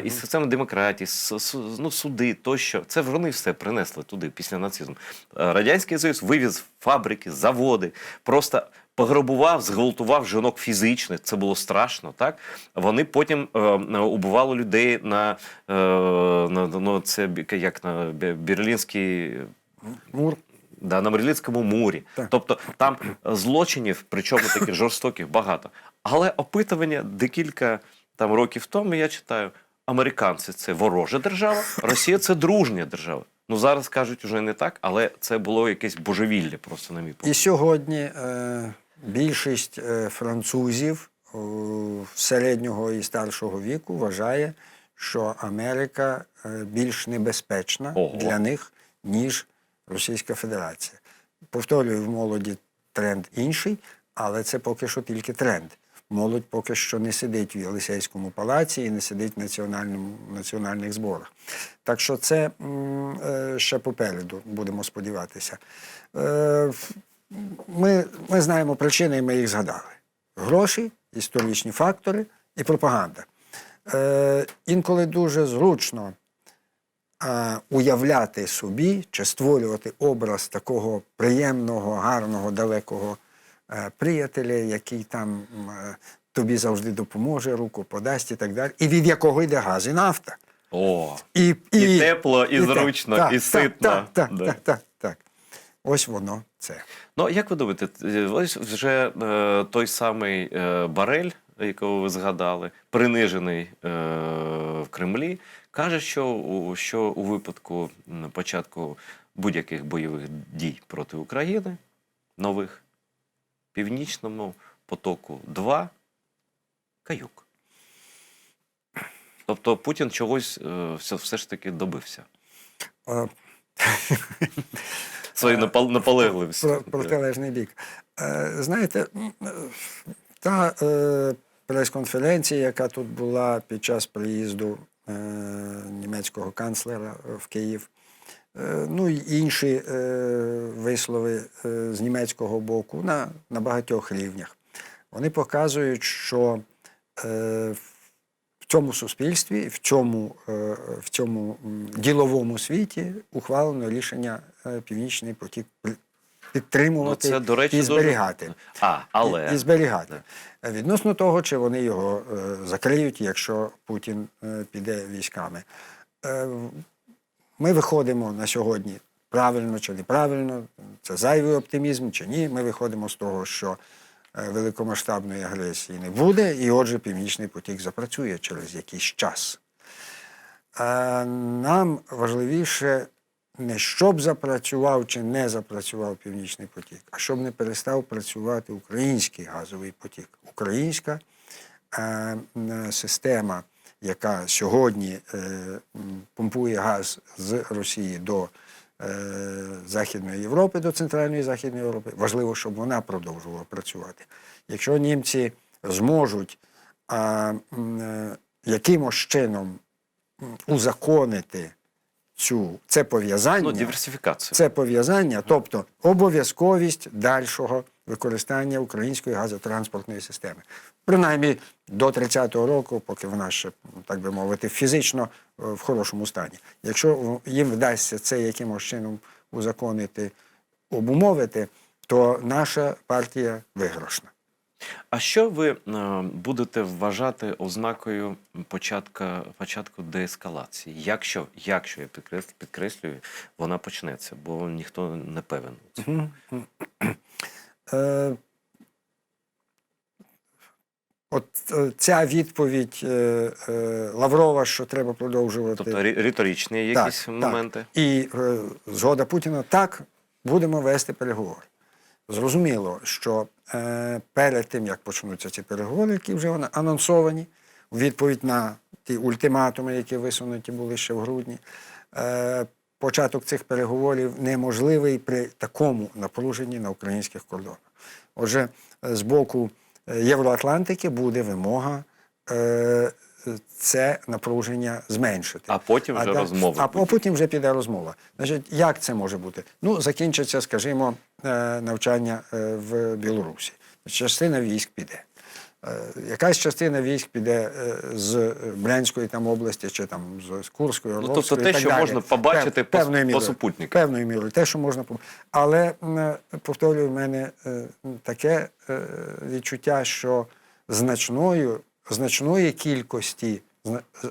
A: І система демократії, суди тощо. Це вони все принесли туди після нацизму. Радянський Союз вивіз фабрики, заводи, просто пограбував, зґвалтував жінок фізично, це було страшно, так? Вони потім убивали людей на Берлінський
B: мур.
A: Да, на Берлінському мурі. Так. Тобто там злочинів, причому таких жорстоких, багато. Але опитування декілька років тому, я читаю, американці – це ворожа держава, Росія – це дружня держава. Ну, зараз кажуть, вже не так, але це було якесь божевілля просто, на мій погляд.
B: І сьогодні більшість французів середнього і старшого віку вважає, що Америка більш небезпечна для них, ніж Російська Федерація. Повторюю, в молоді тренд інший, але це поки що тільки тренд. молодь поки що не сидить в Єлисейському палаці і не сидить в національних зборах. Так що це ще попереду, будемо сподіватися. Ми знаємо причини, і ми їх згадали. Гроші, історичні фактори і пропаганда. Інколи дуже зручно уявляти собі чи створювати образ такого приємного, гарного, далекого приятеля, який там тобі завжди допоможе, руку подасть і так далі, і від якого йде газ і нафта.
A: О,
B: І
A: тепло, і зручно, і ситно.
B: Так. Ось воно це.
A: Ну, як ви думаєте, ось вже той самий Борель, якого ви згадали, принижений в Кремлі, каже, що у випадку початку будь-яких бойових дій проти України, нових, Північному потоку-2 каюк. Тобто Путін чогось все ж таки добився. Своєю наполегливістю.
B: Протилежний бік. Знаєте, та прес-конференція, яка тут була під час приїзду німецького канцлера в Київ, ну і інші вислови з німецького боку на багатьох рівнях, вони показують, що в цьому суспільстві, в цьому діловому світі ухвалено рішення Північний потік підтримувати
A: це, до речі,
B: і зберігати.
A: Але...
B: І зберігати. Відносно того, чи вони його закриють, якщо Путін піде військами. Ми виходимо на сьогодні, правильно чи неправильно, це зайвий оптимізм чи ні, ми виходимо з того, що великомасштабної агресії не буде, і отже Північний потік запрацює через якийсь час. Нам важливіше не щоб запрацював чи не запрацював Північний потік, а щоб не перестав працювати український газовий потік. Українська система, яка сьогодні помпує газ з Росії до Західної Європи, до Центральної і Західної Європи, важливо, щоб вона продовжувала працювати. Якщо німці зможуть якимось чином узаконити це пов'язання,
A: диверсифікацію.
B: Це пов'язання, тобто обов'язковість дальшого використання української газотранспортної системи. Принаймні до 30-го року, поки вона ще, так би мовити, фізично в хорошому стані. Якщо їм вдасться це якимось чином узаконити, обумовити, то наша партія виграшна.
A: А що ви будете вважати ознакою початку деескалації? Якщо я підкреслюю, вона почнеться, бо ніхто не певен у цьому.
B: От ця відповідь Лаврова, що треба продовжувати.
A: Тобто риторичні якісь моменти?
B: Так. І згода Путіна, так, будемо вести переговори. Зрозуміло, що перед тим, як почнуться ці переговори, які вже анонсовані, у відповідь на ті ультиматуми, які висунуті були ще в грудні, початок цих переговорів неможливий при такому напруженні на українських кордонах. Отже, з боку Євроатлантики буде вимога це напруження зменшити.
A: А потім вже розмови.
B: А потім вже піде розмова. Значить, як це може бути? Ну, закінчиться, скажімо, навчання в Білорусі. Частина військ піде. Якась частина військ піде з Брянської там області, чи там з Курської, Орловської,
A: тобто те, що можна побачити по супутниках.
B: Певною мірою, те, що можна побачити. Але, повторюю, в мене таке відчуття, що значної кількості,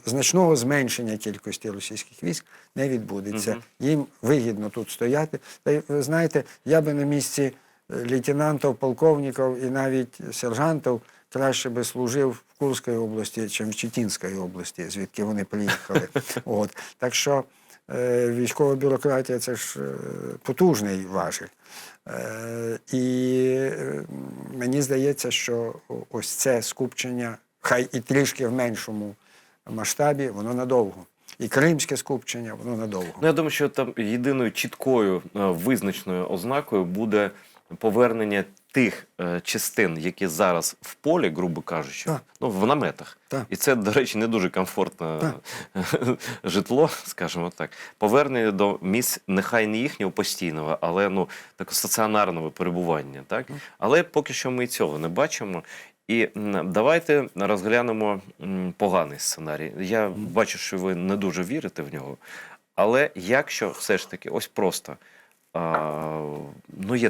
B: значного зменшення кількості російських військ не відбудеться. Їм вигідно тут стояти. Та, ви знаєте, я би на місці лейтенантів, полковників і навіть сержантів краще би служив в Курській області, ніж в Читінській області, звідки вони приїхали. Так що військова бюрократія – це ж потужний важіль. І мені здається, що ось це скупчення, хай і трішки в меншому масштабі, воно надовго. І кримське скупчення, воно надовго.
A: Ну, я думаю, що там єдиною чіткою визначною ознакою буде повернення тих частин, які зараз в полі, грубо кажучи,
B: Так.
A: ну, в наметах.
B: Так.
A: І це, до речі, не дуже комфортне житло, скажімо так. Повернення до місць, нехай не їхнього постійного, але ну, такого стаціонарного перебування. Так? Але поки що ми цього не бачимо. І давайте розглянемо поганий сценарій. Я бачу, що ви не дуже вірите в нього. Але якщо все ж таки, ось просто, ну є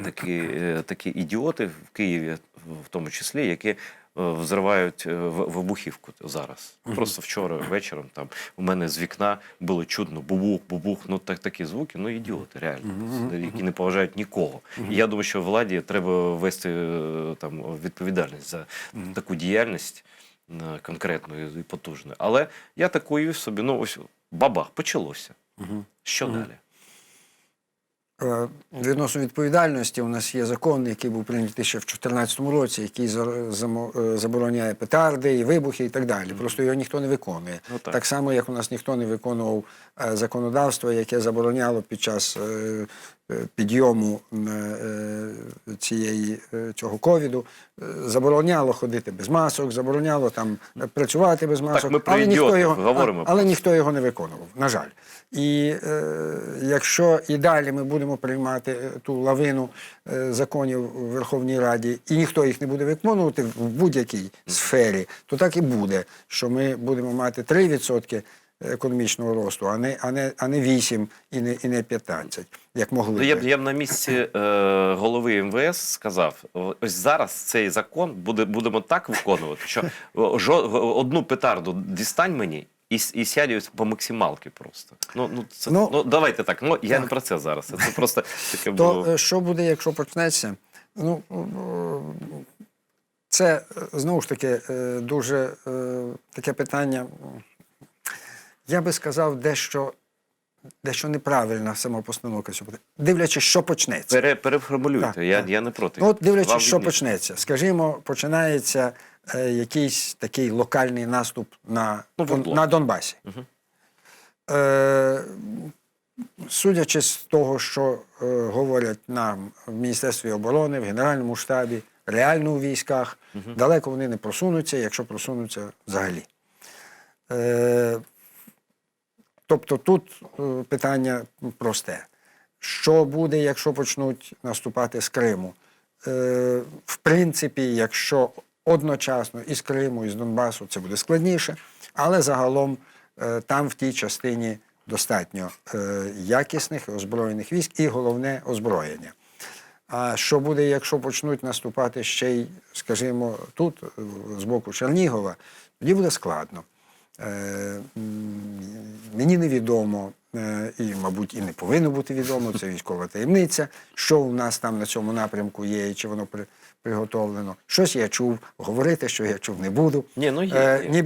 A: такі ідіоти в Києві, в тому числі, які взривають вибухівку зараз. Просто вчора вечором там у мене з вікна було чутно бубух, бубух, ну такі звуки, ну ідіоти реально, які не поважають нікого. І я думаю, що владі треба вести там відповідальність за таку діяльність конкретну і потужну. Але я так уявив собі, ну ось бабах, почалося. Що далі?
B: Відносно відповідальності у нас є закон, який був прийнятий ще в 2014 році, який забороняє петарди і вибухи і так далі. Просто його ніхто не виконує. Ну, так само, як у нас ніхто не виконував законодавство, яке забороняло під час підйому цього ковіду, забороняло ходити без масок, забороняло там працювати без масок,
A: так, ми про ідіотів говоримо.
B: Але ніхто його не виконував, на жаль. І якщо і далі ми будемо приймати ту лавину законів у Верховній Раді, і ніхто їх не буде виконувати в будь-якій сфері, то так і буде, що ми будемо мати 3% економічного росту, а не 8 і не 15, як могли б.
A: Я б на місці голови МВС сказав, ось зараз цей закон будемо так виконувати, що одну петарду дістань мені, і сядь по максималки просто. Ну, давайте так. Ну, я не про це зараз. Це просто таке було.
B: То що буде, якщо почнеться? Ну, це, знову ж таки, дуже таке питання. Я би сказав, дещо неправильна самопостановка. Дивлячись, що почнеться.
A: Переформулюйте, я не проти.
B: Ну, от дивлячись, що почнеться. Скажімо, починається якийсь такий локальний наступ на Донбасі. Судячи з того, що говорять нам в Міністерстві оборони, в Генеральному штабі, реально у військах, далеко вони не просунуться, якщо просунуться взагалі. Тобто тут питання просте. Що буде, якщо почнуть наступати з Криму? В принципі, якщо одночасно із Криму, і з Донбасу, це буде складніше, але загалом там в тій частині достатньо якісних озброєних військ і, головне, озброєння. А що буде, якщо почнуть наступати ще й, скажімо, тут, з боку Чернігова, тоді буде складно. Мені невідомо, і, мабуть, і не повинно бути відомо, це військова таємниця, що у нас там на цьому напрямку є, і чи воно приготовлено. Щось я чув, говорити, що я чув, не буду.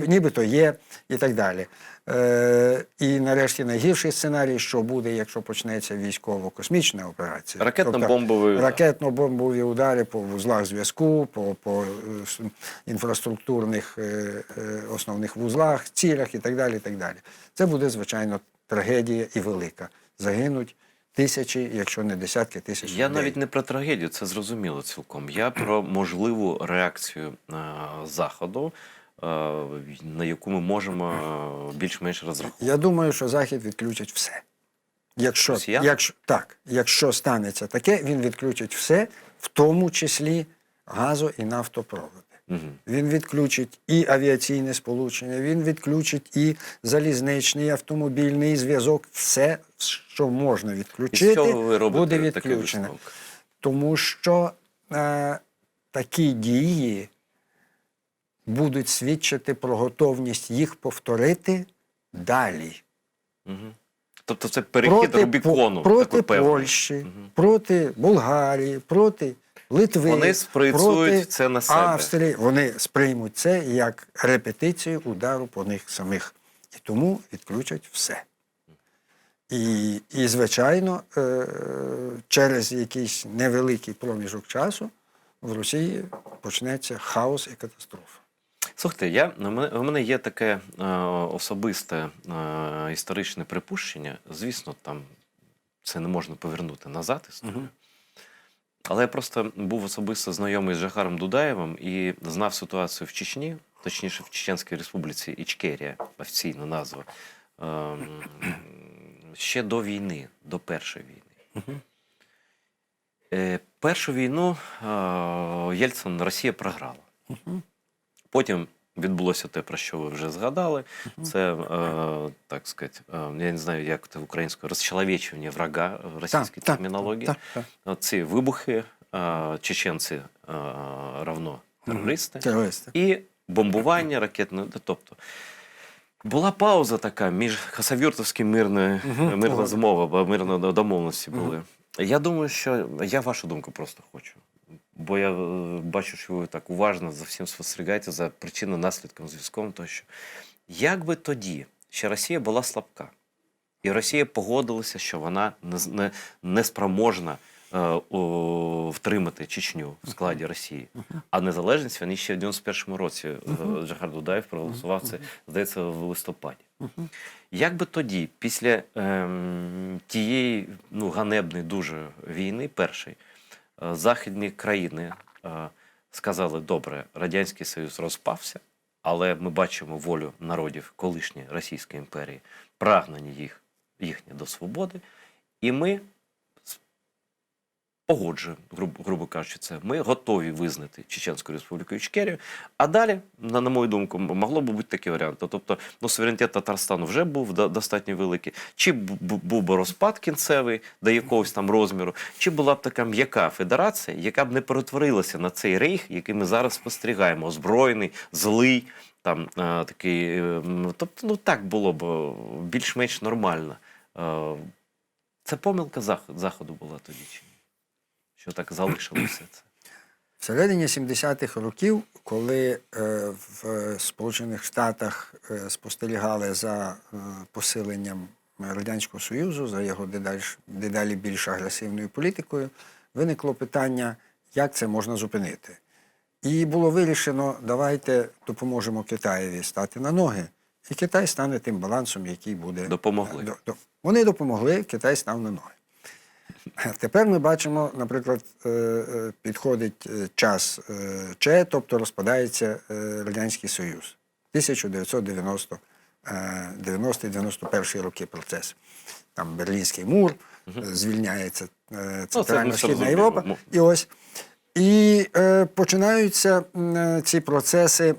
B: Нібито є, і так далі. І, нарешті, найгірший сценарій, що буде, якщо почнеться військово-космічна операція. Ракетно-бомбові удари по вузлах зв'язку, по інфраструктурних основних вузлах, цілях і так далі, і так далі. Це буде, звичайно, трагедія і велика. Загинуть тисячі, якщо не десятки тисяч людей.
A: Я навіть не про трагедію, це зрозуміло цілком. Я про можливу реакцію Заходу, на яку ми можемо більш-менш розраховувати.
B: Я думаю, що Захід відключить все. Якщо станеться таке, він відключить все, в тому числі газо- і нафтопроводи. Він відключить і авіаційне сполучення, він відключить і залізничний, автомобільний зв'язок. Все, що можна відключити, буде відключено. Тому що такі дії будуть свідчити про готовність їх повторити далі.
A: Тобто це перехід Рубікону.
B: Проти Польщі, проти Болгарії, проти Литви,
A: вони спроєцюють це на себе.
B: Австрії. Вони сприймуть це як репетицію удару по них самих. І тому відключать все. І звичайно, через якийсь невеликий проміжок часу в Росії почнеться хаос і катастрофа.
A: Слухайте, у мене є таке особисте історичне припущення. Звісно, там це не можна повернути назад історію. Але я просто був особисто знайомий з Жахаром Дудаєвим і знав ситуацію в Чечні, точніше в Чеченській Республіці Ічкерія, офіційна назва, ще до війни, до першої війни. Першу війну Єльцин Росія програла. Потім відбулося те, про що ви вже згадали. Це, так сказати, я не знаю, як це українською, розчеловечування врага в російській термінології. Ці вибухи, чеченці равно терористи. І бомбування ракетне. Тобто, була пауза така між Хасавюртовським мирна змова, бо мирні домовленості були. Я думаю, що я вашу думку просто хочу. Бо я бачу, що ви так уважно за всім спостерігаєте, за причинно-наслідком, зв'язком тощо. Як би тоді ще Росія була слабка, і Росія погодилася, що вона не спроможна втримати Чечню в складі Росії, а незалежність вони ще в 91-му році Жахар Дудаєв проголосував це, здається, в листопаді. Як би тоді, після тієї ганебної дуже війни, першої, західні країни сказали, добре, Радянський Союз розпався, але ми бачимо волю народів колишньої Російської імперії, прагнення їхнє до свободи, і ми погоджуємо, грубо кажучи, це. Ми готові визнати Чеченську Республіку Ічкерію. А далі, на мою думку, могло б бути такі варіанти. Тобто, суверенітет Татарстану вже був достатньо великий. Чи був би розпад кінцевий до якогось там розміру, чи була б така м'яка федерація, яка б не перетворилася на цей рейх, який ми зараз спостерігаємо. Озброєний, злий, там, такий... Тобто, так було б більш-менш нормально. Це помилка Заходу була тоді, чи ні? Що так залишилося це?
B: Всередині 70-х років, коли в Сполучених Штатах спостерігали за посиленням Радянського Союзу, за його дедалі більш агресивною політикою, виникло питання, як це можна зупинити. І було вирішено, давайте допоможемо Китаєві стати на ноги, і Китай стане тим балансом, який буде...
A: Допомогли.
B: Вони допомогли, Китай став на ноги. Тепер ми бачимо, наприклад, підходить час Че, тобто розпадається Радянський Союз. 1990-91 роки процес. Там Берлінський мур, звільняється Центральна Східна Європа. І починаються ці процеси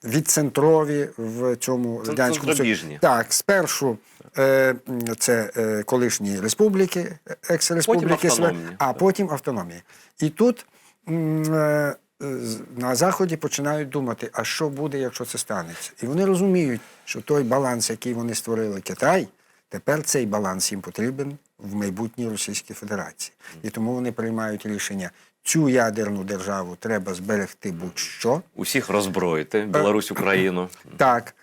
B: відцентрові в цьому Радянському Союзі. Так, спершу це колишні республіки, екс-республіки, а потім автономія. І тут на Заході починають думати, а що буде, якщо це станеться. І вони розуміють, що той баланс, який вони створили Китай, тепер цей баланс їм потрібен в майбутній Російській Федерації. І тому вони приймають рішення, цю ядерну державу треба зберегти будь-що.
A: Усіх роззброїти, Білорусь, Україну.
B: Так.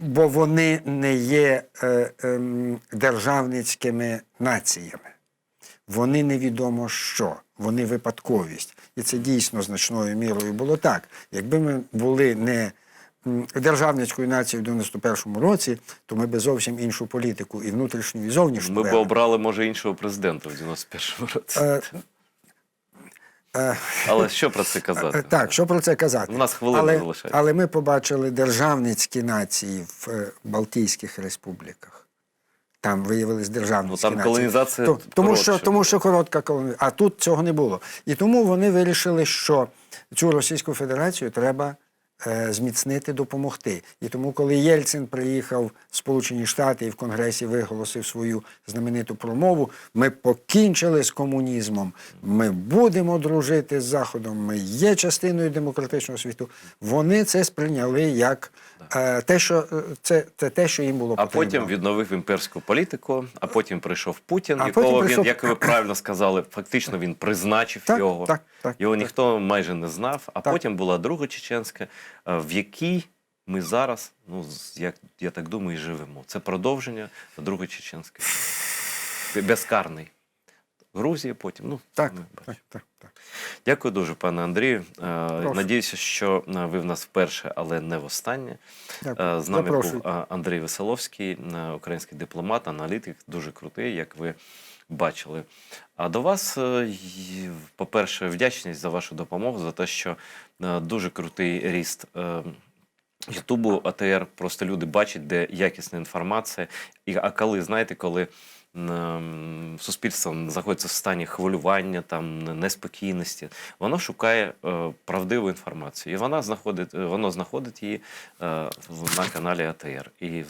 B: Бо вони не є державницькими націями. Вони невідомо що. Вони випадковість. І це дійсно значною мірою було так. Якби ми були не державницькою нацією в 91-му році, то ми б зовсім іншу політику і внутрішню, і зовнішню.
A: Ми б обрали, може, іншого президента в 91-му році. Але що про це казати?
B: Так, що про це казати?
A: У нас хвилина залишається.
B: Але ми побачили державницькі нації в Балтійських республіках. Там виявились державницькі нації.
A: Там колонізація
B: тому що коротка колонізація. А тут цього не було. І тому вони вирішили, що цю Російську Федерацію треба зміцнити, допомогти. І тому, коли Єльцин приїхав в Сполучені Штати і в Конгресі виголосив свою знамениту промову, ми покінчили з комунізмом, ми будемо дружити з Заходом, ми є частиною демократичного світу, вони це сприйняли як те, що їм було потрібно.
A: А потім відновив імперську політику, а потім прийшов Путін, якого він, як ви правильно сказали, фактично він призначив його. Його ніхто майже не знав. А потім була друга чеченська, в якій ми зараз, я так думаю, і живемо. Це продовження другої чеченської. Безкарний. Грузії потім. Ну,
B: Так,
A: ми
B: так,
A: бачимо.
B: так.
A: Дякую дуже, пане Андрію.
B: Прошу.
A: Надіюся, що ви в нас вперше, але не востаннє.
B: Дякую.
A: З нами був
B: Запрошуйте.
A: Андрій Веселовський, український дипломат, аналітик, дуже крутий, як ви бачили. А до вас, по-перше, вдячність за вашу допомогу, за те, що дуже крутий ріст Ютубу АТР. Просто люди бачать, де якісна інформація. А коли, знаєте, коли суспільство знаходиться в стані хвилювання, там, неспокійності, воно шукає правдиву інформацію. І воно знаходить її на каналі АТР. І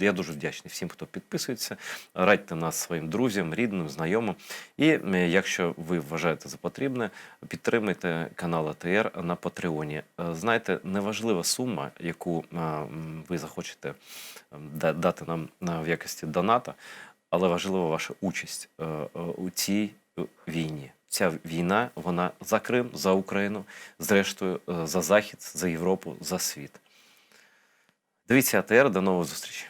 A: я дуже вдячний всім, хто підписується. Радьте нас своїм друзям, рідним, знайомим. І якщо ви вважаєте за потрібне, підтримайте канал АТР на Патреоні. Знаєте, неважлива сума, яку ви захочете дати нам в якості доната, але важлива ваша участь у цій війні. Ця війна, вона за Крим, за Україну, зрештою, за Захід, за Європу, за світ. Дивіться АТР, до нових зустрічей.